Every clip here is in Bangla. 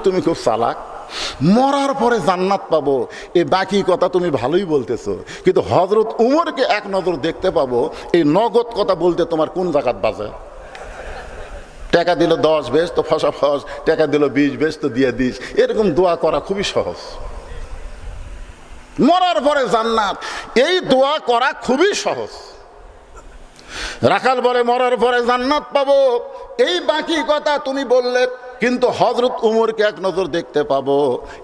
তুমি খুব চালাক, মরার পরে জান্নাত পাবো, এই বাকি কথা তুমি ভালোই বলতেছো, কিন্তু হযরত উমরকে এক নজর দেখতে পাবো, এই নগদ কথা বলতে তোমার কোন জায়গাত বাজে? টাকা দিল 10 বেশ তো ফসা ফস, টাকা দিল 20 বেশ তো দিয়ে দিস, এরকম দোয়া করা খুবই সহজ। মরার পরে জান্নাত, এই দোয়া করা খুবই সহজ। রাখাল বলে মরার পরে জান্নাত পাবো, এই বাকি কথা তুমি বললে, কিন্তু হযরত উমরকে এক নজর দেখতে পাবো,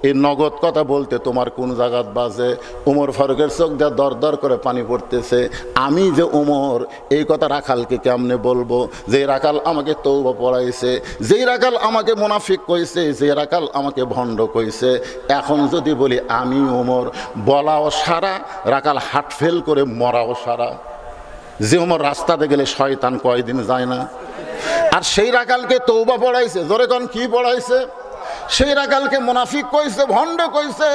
এই নগদ কথা বলতে তোমার কোন জায়গাত বাজে? উমর ফারুকের চোখ দিয়ে দর দর করে পানি পড়তেছে। আমি যে উমর, এই কথা রাখালকে কেমনে বলবো? যে রাখাল আমাকে তওবা পড়াইছে, যেই রাখাল আমাকে মুনাফিক কইছে, যে রাখাল আমাকে ভণ্ড কইছে, এখন যদি বলি আমি উমর, বলাও সারা, রাখাল হার্ট ফেল করে মরাও সারা। যে উমর রাস্তাতে গেলে শয়তান কয়দিন যায় না, আর সেই রাখালকে তওবা পড়াইছে। জোরে কোন কি পড়াইছে? সেই রাখালকে মুনাফিক কইছে, ভণ্ড কইছে।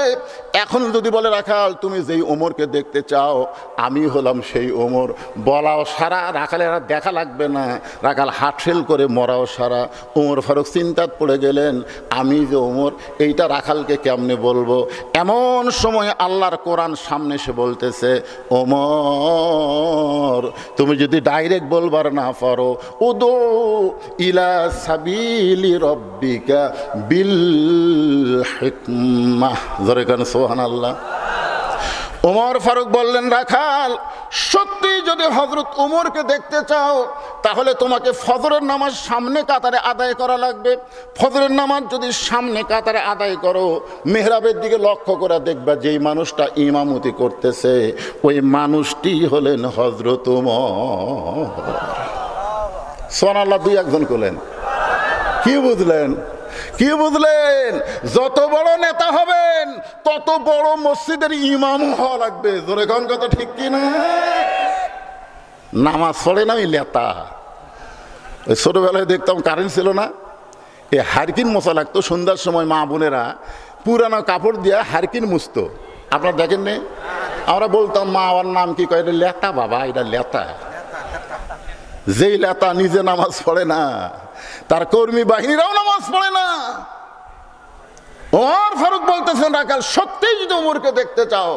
এখন যদি বলে রাখাল তুমি যেই ওমরকে দেখতে চাও, আমি হলাম সেই ওমর, বলাও সারা, রাখালের আর দেখা লাগবে না, রাখাল হার্ট ফেল করে মরাও সারা। উমর ফারুক চিন্তাত পড়ে গেলেন, আমি যে ওমর, এইটা রাখালকে কেমনে বলবো? এমন সময় আল্লাহর কোরআন সামনে এসে বলতেছে, ওমর তুমি যদি ডাইরেক্ট বলবার না পারো, উদু ইলা সাবিলি রব্বিকা বিল হিকমাহ। জোরে কান সুবহানাল্লাহ। ওমর ফারুক বললেন, রাখাল সত্যি যদি হযরত উমরকে দেখতে চাও, তাহলে তোমাকে ফজরের নামাজ সামনে কাতারে আদায় করা লাগবে। ফজরের নামাজ যদি সামনে কাতারে আদায় করো, মেহরাবের দিকে লক্ষ্য করে দেখবা যেই মানুষটা ইমামতি করতেছে, ওই মানুষটি হলেন হযরত উমর। সুবহানাল্লাহ। দুই একজন করলেন। কি বুঝলেন? কি বুঝলেন? যত বড় নেতা হবেন, তত বড় মসজিদের ইমাম হওয়া লাগবে। জোরে কোন কথা ঠিক কি না? নামাজ পড়ে না ওই নেতা। ওই ছোটবেলায় দেখতাম, কারেন্ট ছিল না, এই হারকিন মোছা লাগতো। সন্ধ্যার সময় মা বোনেরা পুরানো কাপড় দিয়ে হারকিন মুছতো। আপনারা দেখেন নি? আমরা বলতাম, মা আমার নাম কি কয়? এটা লেতা বাবা, এটা লেতা। যেই লেতা নিজে নামাজ পড়ে না, তার কর্মী বাহিনীরাও নামাজ পড়ে না। ওমর ফারুক বলতেছেন, রাখাল সত্যিই যদি উমরকে দেখতে চাও,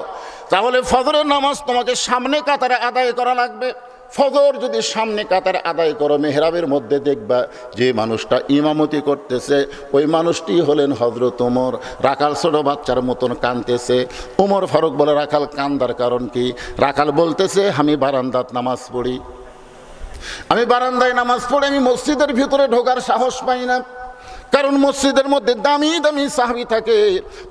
তাহলে ফজরের নামাজ তোমাকে সামনে কাতারে আদায় করা লাগবে। ফজর যদি সামনে কাতারে আদায় করো, মেহরাবের মধ্যে দেখবা যে মানুষটা ইমামতি করতেছে, ওই মানুষটি হলেন হযরত ওমর। রাখাল ছোট বাচ্চার মতন কাঁদতেছে। ওমর ফারুক বলে, রাখাল কান্দার কারণ কি? রাখাল বলতেছে, আমি বারান্দাত নামাজ পড়ি, আমি বারান্দায় নামাজ পড়ে আমি মসজিদের ভিতরে ঢোকার সাহস পাই না, কারণ মসজিদের মধ্যে দামি দামি সাহাবী থাকে।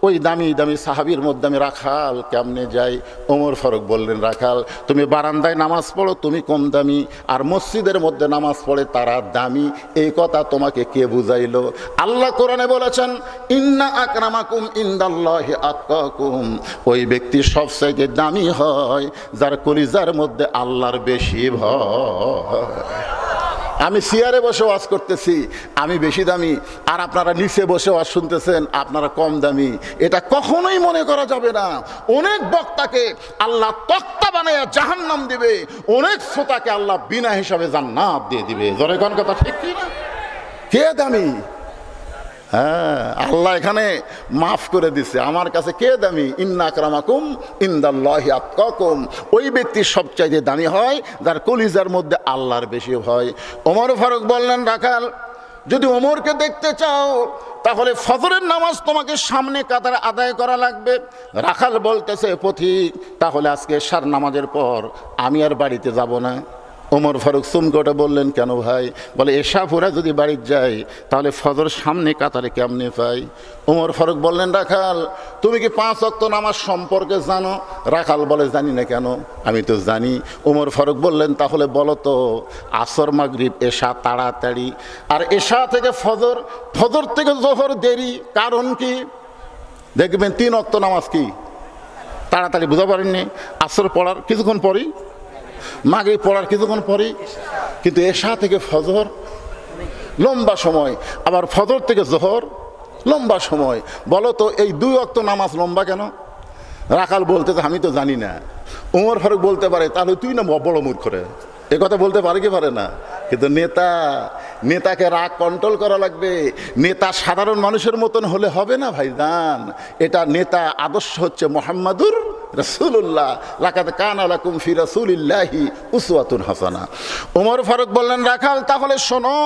ওই দামি দামি সাহাবীর মধ্যে আমি রাখাল কেমনে যাই? ওমর ফারুক বললেন, রাখাল তুমি বারান্দায় নামাজ পড়ো, তুমি কম দামি, আর মসজিদের মধ্যে নামাজ পড়ে তারা দামি। এই কথা তোমাকে কে বুঝাইলো? আল্লাহ কোরআনে বলেছেন, ইন্না আকরামাকুম ইনদাল্লাহি আতকাকুম। ওই ব্যক্তি সবচাইতে দামি হয় যার কলিজার মধ্যে আল্লাহর বেশি ভয়। আমি চেয়ারে বসে ওয়াজ করতেছি, আমি বেশি দামি, আর আপনারা নিচে বসে ওয়াজ শুনতেছেন, আপনারা কম দামি। এটা কখনোই মনে করা যাবে না। অনেক বক্তাকে আল্লাহ তক্তা বানাইয়া জাহান্নাম দিবে, অনেক শ্রোতাকে আল্লাহ বিনা হিসাবে জান্নাত দিয়ে দিবে। জোরে কোন কথা ঠিক কি না? কে দামি? হ্যাঁ, আল্লাহ এখানে মাফ করে দিছে, আমার কাছে কে দামি? ইন্না আকরামাকুম ইনদাল্লাহি আতকাকুম। ওই ব্যক্তি সবচাইতে দামি হয় যার কলিজার মধ্যে আল্লাহর বেশি ভয়। ওমর ফারুক বললেন, রাখাল যদি ওমরকে দেখতে চাও, তাহলে ফজরের নামাজ তোমাকে সামনে কাতারে আদায় করা লাগবে। রাখাল বলতেছে, পথিক তাহলে আজকে এশার নামাজের পর আমি আর বাড়িতে যাব না। ওমর ফারুক চমকে বললেন, কেন ভাই? বলে, এশা পড়া যদি বাড়িতে যাই, তাহলে ফজর সামনে কাতারে কেমনে পাই? ওমর ফারুক বললেন, রাখাল তুমি কি 5 ওয়াক্ত নামাজ সম্পর্কে জানো? রাখাল বলে, জানি না। কেন? আমি তো জানি। ওমর ফারুক বললেন, তাহলে বলো তো, আসর মাগরিব এশা তাড়াতাড়ি, আর এশা থেকে ফজর, ফজর থেকে জোহর দেরি, কারণ কি? দেখবেন 3 ওয়াক্ত নামাজ কি তাড়াতাড়ি, বুঝতে পারেননি? আসর পড়ার কিছুক্ষণ পরেই, মাগরিব পড়ার কিছুক্ষণ পরেই, কিন্তু এশা থেকে ফজর লম্বা সময়, আবার ফজর থেকে জোহর লম্বা সময়। বলো তো এই 2 ওয়াক্ত নামাজ লম্বা কেন? রাখাল বলতে, আমি তো জানি না। ওমর ফারুক বলতে পারে, তাহলে তুই না বড় মূর্খ রে। এ কথা বলতে পারে কি পারে না? কিন্তু নেতাকে রাগ কন্ট্রোল করা লাগবে। নেতা সাধারণ মানুষের মতন হলে হবে না ভাইজান। এটা নেতা আদর্শ হচ্ছে মুহাম্মাদুর রাসূলুল্লাহ, লাকাদ কানা লাকুম ফি রাসূলিল্লাহি উসওয়াতুন হাসানা। ওমর ফারুক বললেন, রাখাল তাহলে শোনো,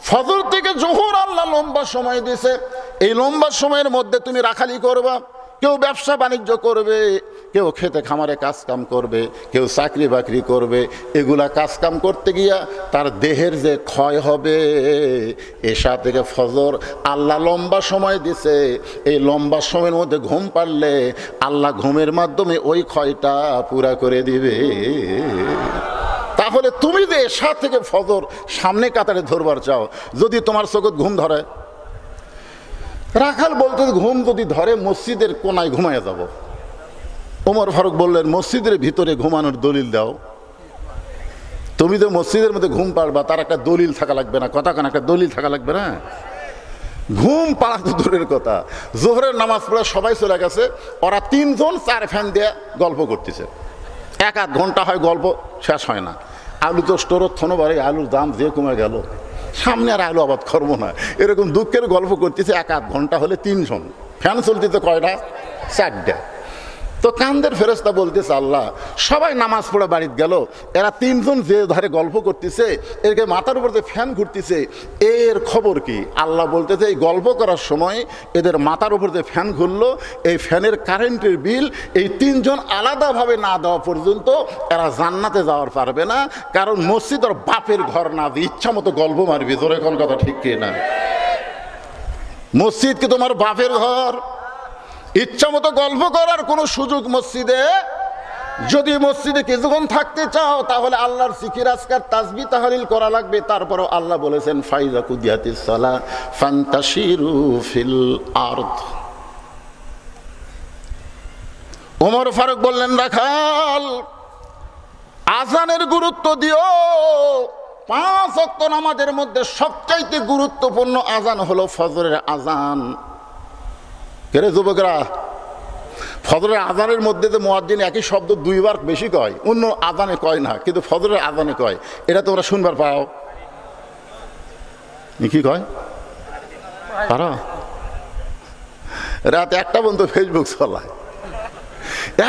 ফজর থেকে জোহর আল্লাহ লম্বা সময় দিয়েছে, এই লম্বা সময়ের মধ্যে তুমি রাখালি করবা। কেউ ব্যবসা বাণিজ্য করবে, কেউ খেতে খামারে কাজকাম করবে, কেউ চাকরি বাকরি করবে। এগুলা কাজকাম করতে গিয়া তার দেহের যে ক্ষয় হবে, এশা থেকে ফজর আল্লাহ লম্বা সময় দিছে, এই লম্বা সময়ের মধ্যে ঘুম পারলে আল্লাহ ঘুমের মাধ্যমে ওই ক্ষয়টা পুরা করে দিবে। তাহলে তুমি যে এশা থেকে ফজর সামনে কাতারে ধরবার চাও, যদি তোমার চোখে ঘুম ধরে, রাখাল বলতে ঘুম যদি ধরে মসজিদের কোনায় ঘুমায় যাব। ওমর ফারুক বললেন, মসজিদের ভিতরে ঘুমানোর দলিল দাও। তুমি তো মসজিদের মধ্যে ঘুম পাড়বা, তার একটা দলিল থাকা লাগবে না? কথা কেন, একটা দলিল থাকা লাগবে না? ঘুম পাড়া তো দূরের কথা, জোহরের নামাজ পড়ে সবাই চলে গেছে, ওরা তিনজন চার ফ্যান দিয়ে গল্প করতেছে, এক আধ ঘন্টা হয়, গল্প শেষ হয় না। আলু তো স্টোরের থনবারে আলুর দাম যে কমে গেল, সামনে আর আলু আবাদ করবো না, এরকম দুঃখের গল্প করতেছে। এক আধ ঘন্টা হলে তিনজন, ফ্যান চলতেছে কয়টা? চারটা। তো কান্দের ফেরেশতা বলতেছে, আল্লাহ সবাই নামাজ পড়ে বাড়িতে গেল, এরা তিনজন যে ধারে গল্প করতেছে, এরকে মাথার উপর যে ফ্যান ঘুরতেছে, এর খবর কি? আল্লাহ বলতেছে, এই গল্প করার সময় এদের মাথার উপর যে ফ্যান ঘুরলো, এই ফ্যানের কারেন্টের বিল এই তিনজন আলাদাভাবে না দেওয়া পর্যন্ত এরা জান্নাতে যাওয়ার পারবে না। কারণ মসজিদ ওর বাপের ঘর না, ইচ্ছা মতো গল্প মারবি। তোর এখন কথা ঠিক কি না? মসজিদ কি তোমার বাপের ঘর? ইচ্ছা মতো গল্প করার কোনো সুযোগ মসজিদে। যদি মসজিদে কিছুক্ষণ থাকতে চাও, তাহলে আল্লাহর জিকির আজকার তাসবিহ তাহলিল করা লাগবে। তারপরও আল্লাহ বলেছেন, ফাইজা কুদিয়াতিস সালাহ ফান্তাশিরু ফিল আরদ। ওমর ফারুক বললেন, রাখাল আজানের গুরুত্ব দিও। 5 ওয়াক্ত নামাজের মধ্যে সবচাইতে গুরুত্বপূর্ণ আজান হলো ফজরের আজান। কেরে যুবকরা, ফজরের আজানের মধ্যে যে মুয়াজ্জিন একই শব্দ 2 বার বেশি কয়, অন্য আজানে কয় না, কিন্তু ফজরের আজানে কয়। এটা তোমরা শুনবার পাও? কি কয়? পারো? রাত 1টা পর্যন্ত ফেসবুক চালায়,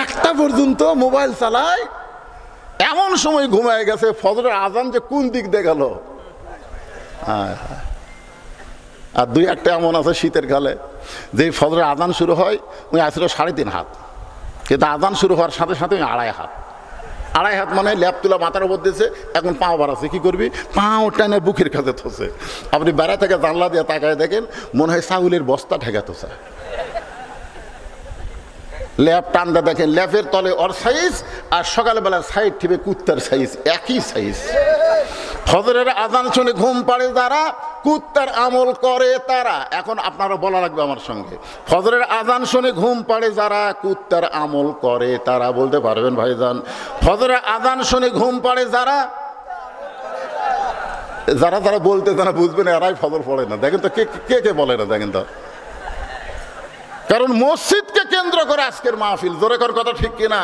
1টা পর্যন্ত মোবাইল চালায়, এমন সময় ঘুমায় গেছে। ফজরের আজান যে কোন দিক দিয়ে গেল। আর 2-1টা এমন আছে শীতের কালে, যে ফজরের আজান শুরু হয় ওই আসলে 3.5 হাত, কিন্তু আজান শুরু হওয়ার সাথে সাথে ওই 2.5 হাত। 2.5 হাত মানে ল্যাপ তুলা মাথার উপর দিয়েছে, এখন পাও বাড়াচ্ছে। কী করবি? পাও টানে বুকের কাছে থসে। আপনি বেড়া থেকে জানলা দিয়ে তাকায় দেখেন, মনে হয় চাউলের বস্তা ঠেকা তোসা। ল্যাপ টানটা দেখেন, ল্যাপের তলে ওর সাইজ, আর সকালবেলা সাইড ঠিবে কুত্তার সাইজ, একই সাইজ। ফজরের আজান শুনে ঘুম পাড়ে যারা, কুত্তার আমল করে তারা। এখন আপনারা বলা লাগবে আমার সঙ্গে, ফজরের আজান শুনে ঘুম পাড়ে যারা, কুত্তার আমল করে তারা। বলতে পারবেন ভাইজান? ফজরের আজান শুনে ঘুম পাড়ে যারা, যারা যারা বলতে তারা বুঝবেন এরাই ফজর পড়ে না। দেখেন তো কে কে বলে না, দেখেন তো। কারণ মসজিদকে কেন্দ্র করে আজকের মাহফিল। জোরে কর কথা ঠিক কিনা?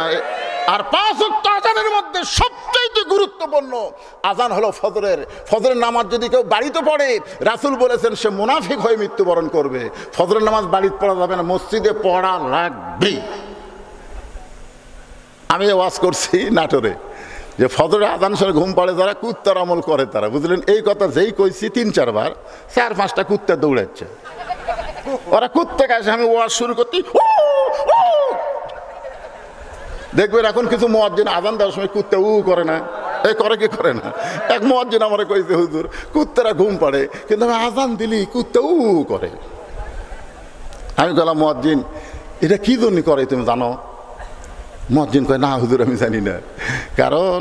আর 5 ওয়াক্ত আজানের মধ্যে সবচেয়ে গুরুত্বপূর্ণ আজান হলো ফজরের। ফজরের নামাজ যদি কেউ বাড়িতে পড়ে, রাসূল বলেছেন সে মুনাফিক হয়ে মৃত্যুবরণ করবে। ফজরের নামাজ বাড়িতে পড়া যাবে না, মসজিদে পড়া লাগবে। আমি ওয়াজ করছি নাটোরে, যে ফজরের আজান শুনে ঘুম পাড়ে যারা, কুত্তার আমল করে তারা। বুঝলেন? এই কথা যেই কইছি 3-4 বার, 4-5টা কুত্তা দৌড়াচ্ছে। ওরা কুত্তা কাছে আমি ওয়াজ শুরু করতে, দেখবেন এখন কিছু মুয়াজ্জিন আজান দেওয়ার সময় কুত্তা করে না। এই করে কি করে না? এক মুয়াজ্জিন আমারে কইছে, হুজুর কুত্তারা ঘুম পাড়ে, কিন্তু আমি আজান দিলি কুত্তা করে। আমি বললাম, মুয়াজ্জিন এটা কি জন্য করে তুমি জানো? মুয়াজ্জিন কয়, না হুজুর আমি জানি না। কারণ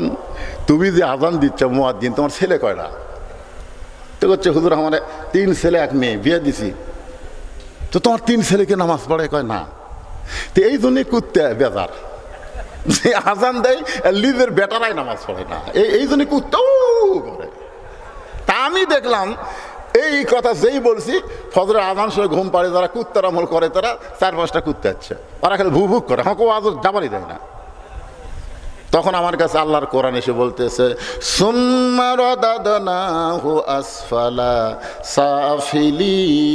তুমি যে আজান দিচ্ছ মুয়াজ্জিন, তোমার ছেলে কয়টা? তো করছে, হুজুর আমার 3 ছেলে 1 মেয়ে, বিয়ে দিছি। তো তোমার 3 ছেলেকে নামাজ পড়ে? কয় না। তো এই জন্যই কুত্তে বেজার, যে আজান দেয় লিজের বেটারাই নামাজ পড়ে না, এই জন্য কুত্তা করে। তা আমি দেখলাম এই কথা যেই বলছি, ফজরের আজান শুনে ঘুম পাড়ে যারা, কুত্তার আমল করে তারা, 4-5টা কুত্তা আছে, ওরা খালি ভুক ভুক করে, আমাকে আজ যাবারই দেয় না। তখন আমার কাছে আল্লাহর কোরআন এসে বলতেছে সুম্মা রাদাদনাহু আসফালা সাফিলিন।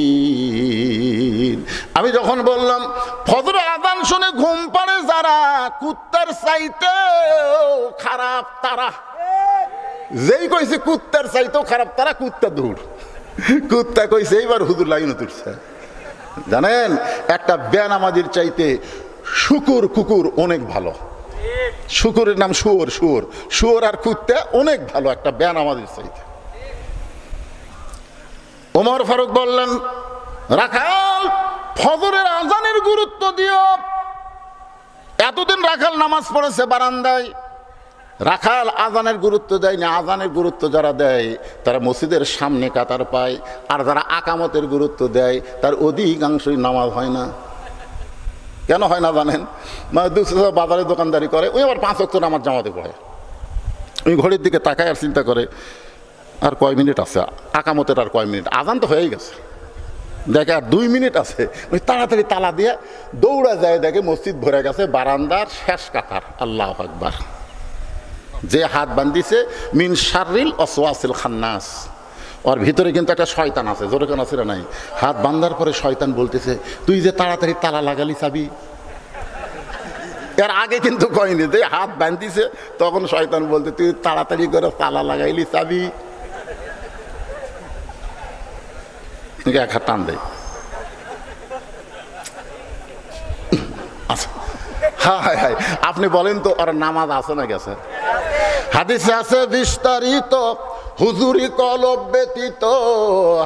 আমি যখন বললাম ফজরের আযান শুনে ঘুম পাড়ে যারা, কুত্তার চাইতেও খারাপ তারা। যেই কইছে কুত্তার চাইতেও খারাপ তারা, কুত্তা দূর। কুত্তা কইছে এইবার হুজুর লাইনে তুলছে। জানেন, একটা বেনামাজির চাইতে শুকুর কুকুর অনেক ভালো। শুকুরের নাম শুয়োর। শুয়োর শুয়োর আর কুত্তা অনেক ভালো একটা বেনামাজির চাইতে। ওমর ফারুক বললেন, রাখাল ফজরের আজানের গুরুত্ব দিও। এতদিন রাখাল নামাজ পড়েছে বারান্দায়, রাখাল আজানের গুরুত্ব দেয়নি। আজানের গুরুত্ব যারা দেয় তারা মসজিদের সামনে কাতার পায়, আর যারা আকামতের গুরুত্ব দেয় তার অধিকাংশই নামাজ হয় না। কেন হয় না জানেন? মানে বাজারে দোকানদারি করে, ওই আবার 5 ওয়াক্ত নামাজ জামাতে পড়ে। ওই ঘড়ির দিকে তাকায় আর চিন্তা করে আর কয় মিনিট আছে, আকামতের আর কয় মিনিট, আজান তো হয়েই গেছে, দেখে আর 2 মিনিট আছে। ওই তাড়াতাড়ি তালা দিয়ে দৌড়া যায়, দেখে মসজিদ ভরে গেছে, বারান্দার শেষ কাতার। আল্লাহু আকবার। যে হাত বান্ধিছে মিন শাররিল ওয়াসওয়াসিল খান্নাস, ওর ভিতরে কিন্তু একটা শয়তান আছে। জোরে কেন আছে নাই? হাত বান্ধার পরে শয়তান বলতেছে, তুই যে তাড়াতাড়ি তালা লাগালি চাবি। এর আগে কিন্তু কয়নি, যে হাত বান্ধিছে তখন শয়তান বলতে, তুই তাড়াতাড়ি করে তালা লাগাইলি চাবি। এক হাত টান দেয়। আচ্ছা, হ্যাঁ হ্যাঁ হ্যাঁ, আপনি বলেন তো ওর নামাজ আছে না গেছে? হাদিসে আছে বিস্তারিত হুজুরি কলব ব্যতীত,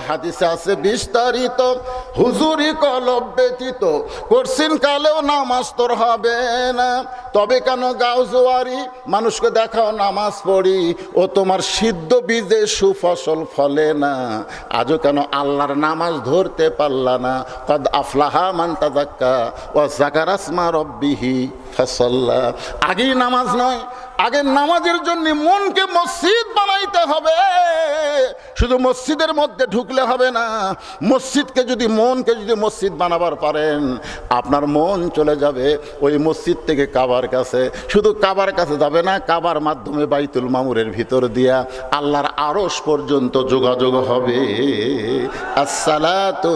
হাদিসে আছে বিস্তারিত হুজুরি কলব ব্যতীত করছিন কালেও নামাজ তোর হবে না। তবে কেন গাও জোয়ারি, মানুষকে দেখাও নামাজ পড়ি, ও তোমার সিদ্ধ বীজে সুফসল ফলে না। আজও কেন আল্লাহর নামাজ ধরতে পারলা না? কদ আফলাহা মান তাযাক্কা ওয়া যাকারা ইসমা রাব্বিহি ফাসাল্লা। আগেই নামাজ নয়, আগে নামাজের জন্য মনকে মসজিদ বানাইতে হবে। শুধু মসজিদের মধ্যে ঢুকলে হবে না, মসজিদকে যদি মনকে যদি মসজিদ বানাবার পারেন, আপনার মন চলে যাবে ওই মসজিদ থেকে কাবার কাছে। শুধু কাবার কাছে যাবে না, কাবার মাধ্যমে বাইতুল মামুরের ভিতর দিয়া আল্লাহর আরশ পর্যন্ত যোগাযোগ হবে। আসসালাতু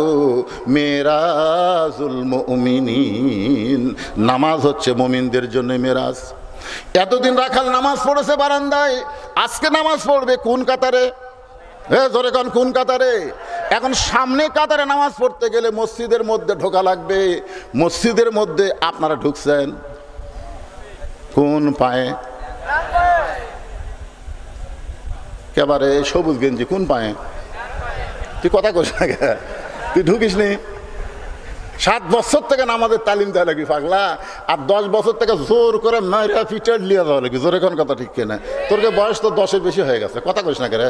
মিরাজুল মুমিনিন, নামাজ হচ্ছে মুমিনদের জন্য মেরাজ। এতদিন রাখাল নামাজ পড়েছে বারান্দায়, আজকে নামাজ পড়বে কোন কাতারে? জোরে কোন কোন কাতারে? এখন সামনে কাতারে নামাজ পড়তে গেলে মসজিদের মধ্যে ঢোকা লাগবে। মসজিদের মধ্যে আপনারা ঢুকছেন কোন পায়ে? একেবারে সবুজ গেঞ্জি কোন পায়ে? তুই কথা কইস না, তুই ঢুকিস নি। 7 বছর থেকে নামাজের তালিম দেওয়া লাগি পাগলা, আর 10 বছর থেকে জোর করে মাইরা পিটার লিয়া দেওয়া লাগি। জোরে কোন কথা ঠিক কিনা? তোর বয়স তো 10-এর বেশি হয়ে গেছে, কথা কইস না কেরে?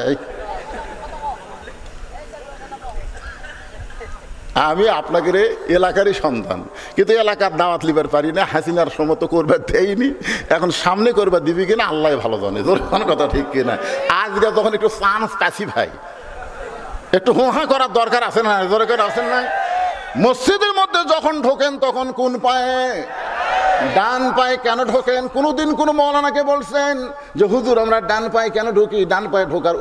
আমি আপনাকে এলাকারই সন্তান, কিন্তু এলাকার দাওয়াত লিবার পারি না। হাসিনার সমত করবে দেয়নি, এখন সামনে করবে দিবি কিনা আল্লাহ ভালো জানে। জোরে কোন কথা ঠিক কিনা? আজকে যখন একটু চান্স পাচ্ছি ভাই, একটু হোহা করার দরকার আছে না? জোরে করে আছেন না? মসজিদের মধ্যে যখন ঢোকেন তখন কোন পায়ে? ডান পায়ে কেন ঢোকেন? কোনোদিন কোনো মৌলানাকে বলছেন যে হুজুর আমরা ডান পায়ে কেন ঢুকি? ডান পায়ে ঢোকার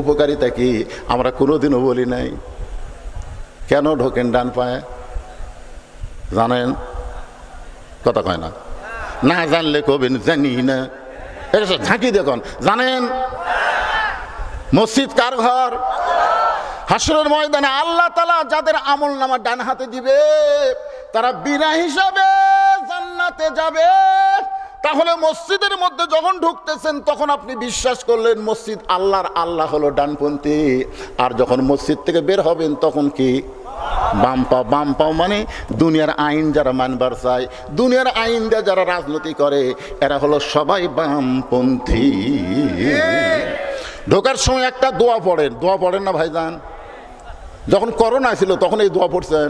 উপকারিতা কি? আমরা কোনোদিনও বলি নাই। কেন ঢোকেন ডান পায়ে জানেন? কথা কয় না, না জানলে কবেন জানি না। এটা ঝাঁকি দেখুন, জানেন মসজিদ কার ঘর? হাসরের ময়দানে আল্লাহ তাআলা যাদের আমল নামা ডান হাতে দিবে তারা বিনা হিসাবে জান্নাতে যাবে। তাহলে মসজিদের মধ্যে যখন ঢুকতেছেন তখন আপনি বিশ্বাস করলেন মসজিদ আল্লাহর, আল্লাহ হলো ডানপন্থী। আর যখন মসজিদ থেকে বের হবেন তখন কি? বাম পাও। বাম পাও মানে দুনিয়ার আইন যারা মানবার চায়, দুনিয়ার আইন দিয়ে যারা রাজনীতি করে, এরা হলো সবাই বামপন্থী। ঢোকার সময় একটা দোয়া পড়েন। দোয়া পড়েন না ভাইজান? যখন করোনা ছিল তখন এই দোয়া পড়ছেন?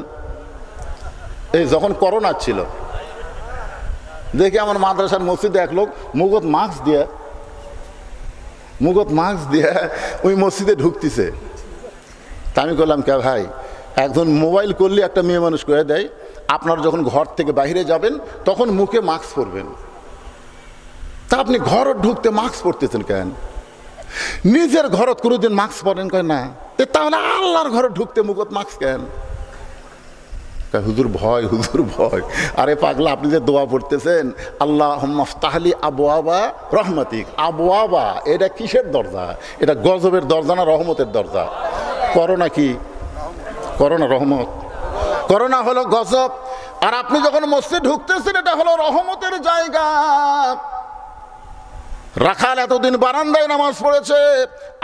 এই যখন করোনা ছিল দেখি আমার মাদ্রাসার মসজিদে এক লোক মুগত মাস্ক দিয়ে ওই মসজিদে ঢুকতেছে। তা আমি বললাম কে ভাই, একজন মোবাইল করলে একটা মেয়ে মানুষ করে দেয়, আপনার যখন ঘর থেকে বাইরে যাবেন তখন মুখে মাস্ক পরবেন। তা আপনি ঘর ঢুকতে মাস্ক পরতেছেন কেন? নিজের ঘরত কোনোদিন মাস্ক পরেন কয় না, তাহলে আল্লাহর ঘরে ঢুকতে মুখত মাস্ক কেন? হুজুর ভয়, হুজুর ভয়। আরে পাগলা, আপনি যে দোয়া পড়তেছেন আল্লাহুম্মা ফতাহলি আবওয়াবা রহমাতিক, আবওয়াবা এটা কিসের দরজা? এটা গজবের দরজা না রহমতের দরজা? করোনা কি? করোনা রহমত? করোনা হলো গজব। আর আপনি যখন মসজিদ ঢুকতেছেন এটা হলো রহমতের জায়গা। রাখাল এতদিন বারান্দায় নামাজ পড়েছে,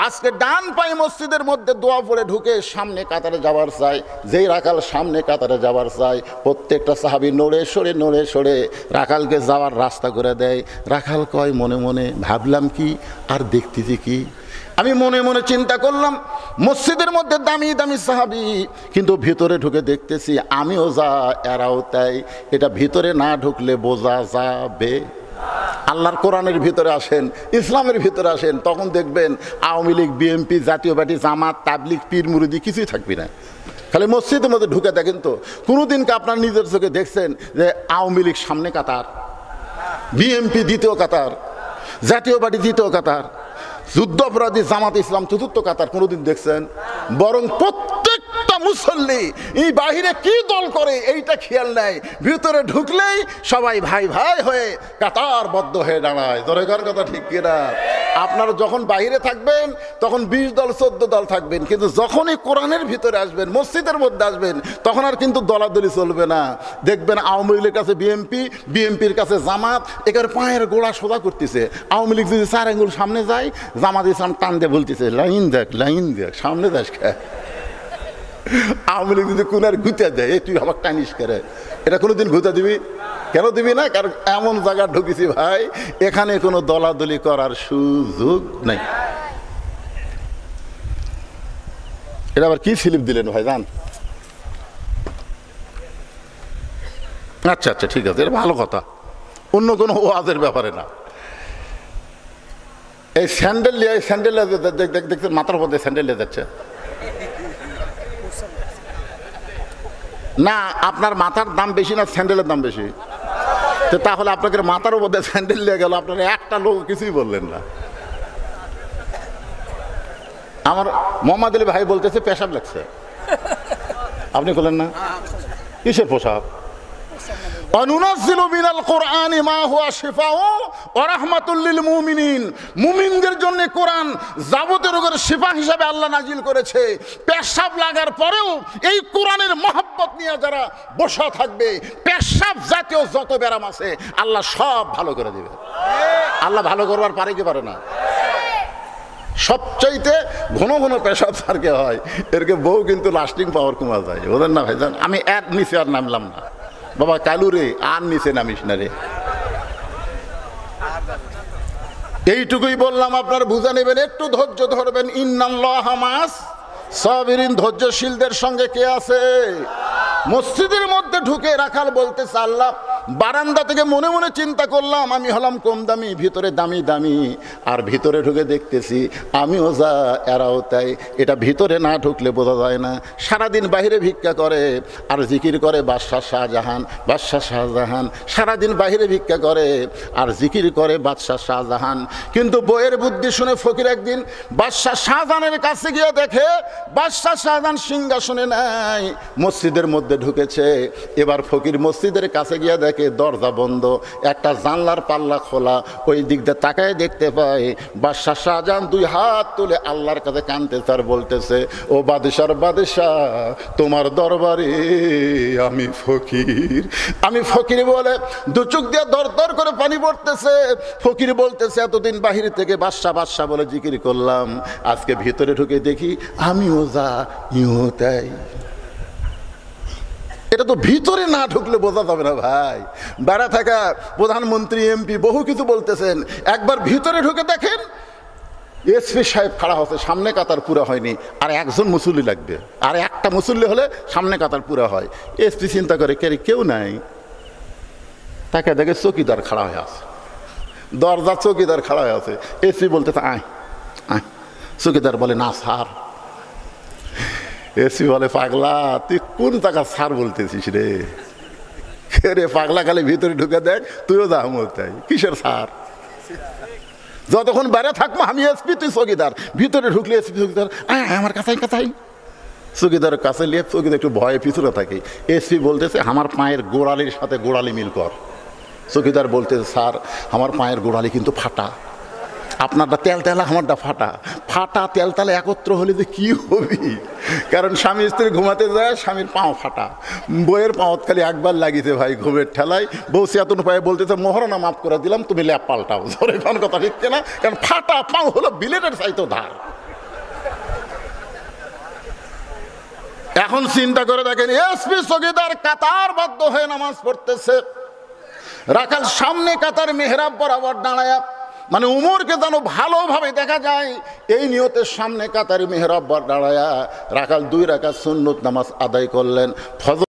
আজকে ডান পায়ে মসজিদের মধ্যে দোয়া পড়ে ঢুকে সামনে কাতারে যাবার চাই। যেই রাখাল সামনে কাতারে যাবার চাই, প্রত্যেকটা সাহাবী নড়ে সরে রাখালকে যাওয়ার রাস্তা করে দেয়। রাখাল কয় মনে মনে, ভাবলাম কি আর দেখতেছি কি? আমি মনে মনে চিন্তা করলাম মসজিদের মধ্যে দামি দামি সাহাবী, কিন্তু ভিতরে ঢুকে দেখতেছি আমিও যা এরাও তাই। এটা ভিতরে না ঢুকলে বোঝা যাবে। আল্লাহর কোরআনের ভিতরে আসেন, ইসলামের ভিতরে আসেন, তখন দেখবেন আওয়ামী লীগ, বিএনপি, জাতীয় পার্টি, জামাত, তাবলিগ, পীর মুরিদি কিছুই থাকবে না। খালি মসজিদের মধ্যে ঢুকে দেখেন তো কোনোদিনকে আপনার নিজের চোখে দেখছেন যে আওয়ামী লীগ সামনে কাতার, বিএনপি দ্বিতীয় কাতার, জাতীয় পার্টি তৃতীয় কাতার, যুদ্ধ অপরাধী জামাত ইসলাম চতুর্থ কাতার কোনোদিন দেখছেন? বরং প্রত্যেকটা মুসল্লি এই বাহিরে কি দল করে এইটা খেয়াল নাই, ভিতরে ঢুকলেই সবাই ভাই ভাই হয়ে কাতারবদ্ধ হয়ে দাঁড়ায়। দরকার কথা ঠিক কিনা? আপনারা যখন বাইরে থাকবেন তখন 20 দল 14 দল থাকবেন, কিন্তু যখনই কোরআনের ভিতরে আসবেন, মসজিদের মধ্যে আসবেন, তখন আর কিন্তু দলাদলি চলবে না। দেখবেন আওয়ামী লীগের কাছে বিএনপি, বিএনপির কাছে জামাত, একের পায়ের গোড়া সোজা করতেছে। আওয়ামী লীগ যদি 4 আঙ্গুল সামনে যায়, জামাত ইসলাম টান দিয়ে বলতেছে লাইন দেখ, লাইন দেখ, সামনে যাস খা। আওয়ামী লীগ যদি কোনার ঘুতে দেয়, তুই আমার টানিস করে, এটা কোনোদিন ঘুতে দিবি? কেন দিবি না? কারণ এমন জায়গা ঢুকেছি ভাই, এখানে কোনো দলাদলি করার সুযোগ নেই। এটা আবার কি স্লিপ দিলেন ভাই জান? আচ্ছা আচ্ছা ঠিক আছে, এটা ভালো কথা, অন্য কোনো ওয়াজের ব্যাপারে না। এই স্যান্ডেল নিয়ে, স্যান্ডেল দেখছেন মাথার মধ্যে স্যান্ডেল নিয়ে যাচ্ছে না? আপনার মাথার দাম বেশি না স্যান্ডেলের দাম বেশি? তো তাহলে আপনাকে মাথার মধ্যে স্যান্ডেল নিয়ে গেল, আপনারা একটা লোক কিছুই বললেন না। আমার মোহাম্মদ আলী ভাই বলতেছে পেশাব লাগছে, আপনি বললেন না? কিসের পোশাক? অনুনাজ্জিলু মিনাল কোরআনি মা হুয়া শিফাউ ওয়া রাহমাতুল লিল মুমিনিন। মুমিনদের জন্য কোরআন যাবতীয় রোগের শিফা হিসাবে আল্লাহ নাজিল করেছে। পেশাব লাগার পরেও এই কোরআনের মহব্বত নিয়ে যারা বসা থাকবে, পেশাব জাতীয় যত ব্যারাম আছে আল্লাহ সব ভালো করে দেবে। আল্লাহ ভালো করবার পারে কি পারে না? সবচাইতে ঘন ঘন পেশাব সারকে হয়, এরকে বউ কিন্তু লাস্টিং পাওয়ার কমা যায়, বলেন না ভাইজান? আমি এর নিচে আর নামলাম না বাবা, কালু রে আর নিচে নামিস না রে। এইটুকুই বললাম, আপনার বুঝা নেবেন, একটু ধৈর্য ধরবেন। ইন্নাল্লাহা মাস সাবিরিন, ধৈর্যশীলদের সঙ্গে কে আছে? মসজিদের মধ্যে ঢুকে রাখাল বলতেছে আল্লাহ, বারান্দা থেকে মনে মনে চিন্তা করলাম আমি হলাম কম দামি, ভিতরে দামি দামি, আর ভিতরে ঢুকে দেখতেছি আমিও যা এরাও তাই। এটা ভিতরে না ঢুকলে বোঝা যায় না। সারাদিন বাইরে ভিক্ষা করে আর জিকির করে বাদশাহ শাহজাহান, বাদশাহ শাহজাহান। সারাদিন বাইরে ভিক্ষা করে আর জিকির করে বাদশাহ শাহজাহান। কিন্তু বইয়ের বুদ্ধি শুনে ফকির একদিন বাদশাহ শাহজাহানের কাছে গিয়ে দেখে বাদশাহ শাহজাহান সিংহাসনে নাই, মসজিদের মধ্যে ঢুকেছে। এবার ফকির মসজিদের কাছে গিয়ে দেখে দরজা বন্ধ, একটা জানলার পাল্লা খোলা। ওই দিক দিয়ে তাকায় দেখতে পায় বাদশাহ শাহজাহান 2 হাত তুলে আল্লাহর কাছে কাঁদতেছে আর বলতেছে, ও বাদশার বাদশাহ, তোমার দরবারে আমি ফকির, আমি ফকির বলে 2 চোখ দিয়ে দর দর করে পানি পড়তেছে। ফকির বলতেছে এতদিন বাহির থেকে বাদশাহ বাদশাহ বলে জিকির করলাম, আজকে ভিতরে ঢুকে দেখি আমিও যা ইও তাই। এটা তো ভিতরে না ঢুকলে বোঝা যাবে না ভাই। বেড়া থাকা প্রধানমন্ত্রী, এমপি বহু কিছু বলতেছেন, একবার ভিতরে ঢুকে দেখেন এসপি সাহেব খাড়া হচ্ছে, সামনে কাতার পুরা হয়নি, আর একজন মুসল্লি লাগবে, আর একটা মুসল্লি হলে সামনে কাতার পুরা হয়। এসপি চিন্তা করে কেউ নাই, তাকে দেখে চৌকিদার খাড়া হয়ে আছে, দরজা চৌকিদার খাড়া হয়ে আছে। এসপি বলতেছে আয় আয়, চৌকিদার বলে না স্যার। এসপি বলে পাগলা, তুই কোন টাকা সার বলতেছিস রে? রে পাগলা, খালি ভিতরে ঢুকে দেখ, তুইও যা তাই, কিসের সার? যতক্ষণ বাইরে থাকবো আমি এসপি, তুই চকিদার। ভিতরে ঢুকলে এসপি চকিদার আমার কাছাই কাছাই, চকিদারের কাছে নিয়ে চকিদার একটু ভয়ে পিছনে থাকে। এসপি বলতেছে আমার পায়ের গোড়ালির সাথে গোড়ালি মিল কর। চকিদার বলতেছে স্যার আমার পায়ের গোড়ালি কিন্তু ফাটা, আপনারটা তেলতেলা আমারটা ফাটা। ফাটা তেলতেলা একত্র হলে যে কী হবি, কারণ স্বামী স্ত্রী ঘুমাতে যায়, স্বামীর পাও ফাটা, বইয়ের পাওত খালি একবার লাগিতে ভাই ঘুমের ঠেলায়। বউ চেতন পায়ে বলতেছে মোহরানা মাফ করে দিলাম, তুমি ল্যাপ পাল্টাও। ধরে কোন কথা ঠিক না, কারণ ফাটা পাও হলো বিলেটের চাইতো ধার। এখন চিন্তা করে দেখেন, এসপি চকিদার কাতারবদ্ধ হয়ে নামাজ পড়তেছে, রাখাল সামনে কাতার মেহরাব বরাবর দাঁড়ায়া, মানে উমরকে যেন ভালোভাবে দেখা যায় এই নিয়তের সামনে কাতারি মেহরাব দাঁড়ায়া রাখাল 2 রাকাত সুন্নত নামাজ আদায় করলেন। ফজর